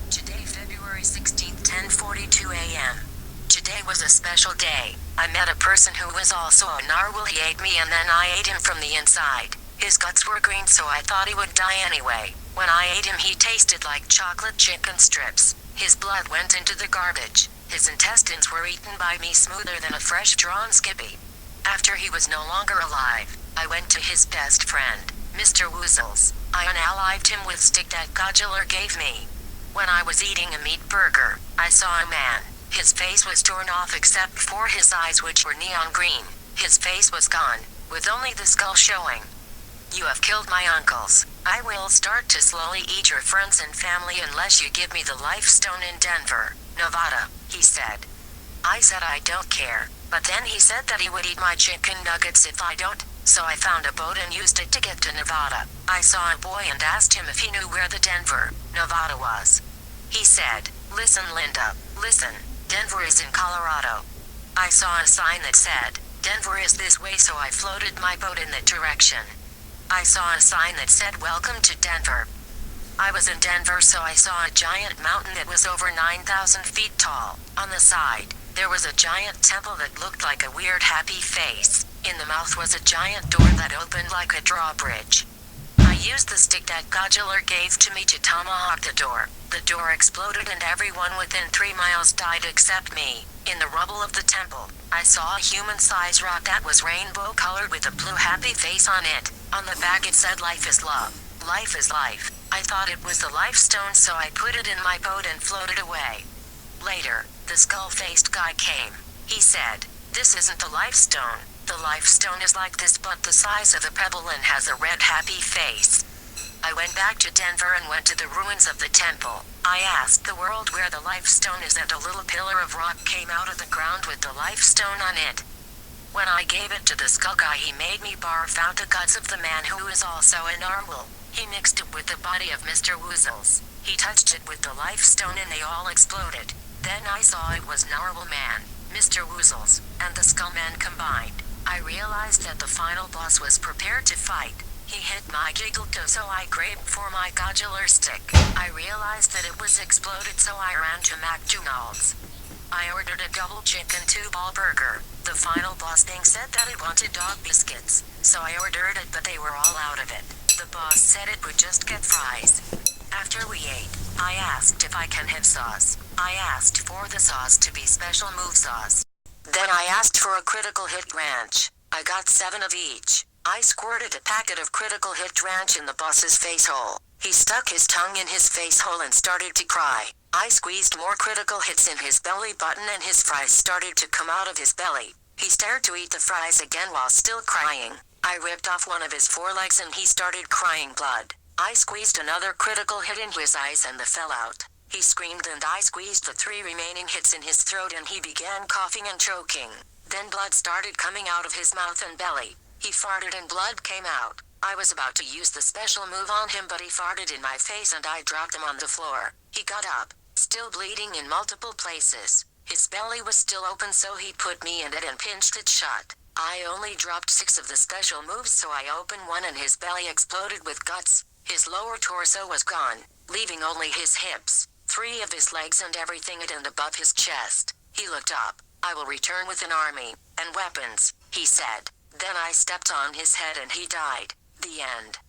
Today, February 16th, 10:42 a.m. Today was a special day. I met a person who was also a narwhal. He ate me and then I ate him from the inside. His guts were green, so I thought he would die anyway. When I ate him, he tasted like chocolate chicken strips. His blood went into the garbage. His intestines were eaten by me smoother than a fresh drawn skippy. After he was no longer alive, I went to his best friend, Mr. Woozles. I unalived him with stick that gogiller gave me. When I was eating a meat burger, I saw a man. His face was torn off except for his eyes, which were neon green. His face was gone, with only the skull showing. You have killed my uncles. I will start to slowly eat your friends and family unless you give me the life stone in Denver, Nevada, he said. I said I don't care, but then he said that he would eat my chicken nuggets if I don't, so I found a boat and used it to get to Nevada. I saw a boy and asked him if he knew where the Denver, Nevada was. He said, "Listen, Linda, listen, Denver is in Colorado." I saw a sign that said, "Denver is this way," so I floated my boat in that direction. I saw a sign that said, "Welcome to Denver." I was in Denver, so I saw a giant mountain that was over 9,000 feet tall. On the side, there was a giant temple that looked like a weird happy face. In the mouth was a giant door that opened like a drawbridge. I used the stick that gogiller gave to me to tomahawk the door. The door exploded and everyone within 3 miles died except me. In the rubble of the temple, I saw a human-sized rock that was rainbow-colored with a blue happy face on it. On the back it said, "Life is love. Life is life." I thought it was the life stone, so I put it in my boat and floated away. Later, the skull-faced guy came. He said, "This isn't the life stone. The life stone is like this but the size of a pebble and has a red happy face." I went back to Denver and went to the ruins of the temple. I asked the world where the life stone is, and a little pillar of rock came out of the ground with the life stone on it. When I gave it to the skull guy, he made me barf out the guts of the man who is also a narwhal. He mixed it with the body of Mr. Woozles. He touched it with the life stone and they all exploded. Then I saw it was Narwhal Man, Mr. Woozles, and the Skull Man combined. I realized that the final boss was prepared to fight. He hit my giggle toe, so I grabbed for my gogiller stick. I realized that it was exploded, so I ran to McDonald's. I ordered a double chicken 2-ball burger. The final boss thing said that it wanted dog biscuits, so I ordered it, but they were all out of it. The boss said it would just get fries. After we ate, I asked if I can have sauce. I asked for the sauce to be special move sauce. Then I asked for a critical hit ranch. I got 7 of each. I squirted a packet of critical hit ranch in the boss's face hole. He stuck his tongue in his face hole and started to cry. I squeezed more critical hits in his belly button and his fries started to come out of his belly. He started to eat the fries again while still crying. I ripped off one of his forelegs and he started crying blood. I squeezed another critical hit in his eyes and the fell out. He screamed and I squeezed the 3 remaining hits in his throat and he began coughing and choking. Then blood started coming out of his mouth and belly. He farted and blood came out. I was about to use the special move on him, but he farted in my face and I dropped him on the floor. He got up, still bleeding in multiple places. His belly was still open, so he put me in it and pinched it shut. I only dropped 6 of the special moves, so I opened one and his belly exploded with guts. His lower torso was gone, leaving only his hips, 3 of his legs and everything at and above his chest. He looked up. "I will return with an army and weapons," he said. Then I stepped on his head and he died. The end.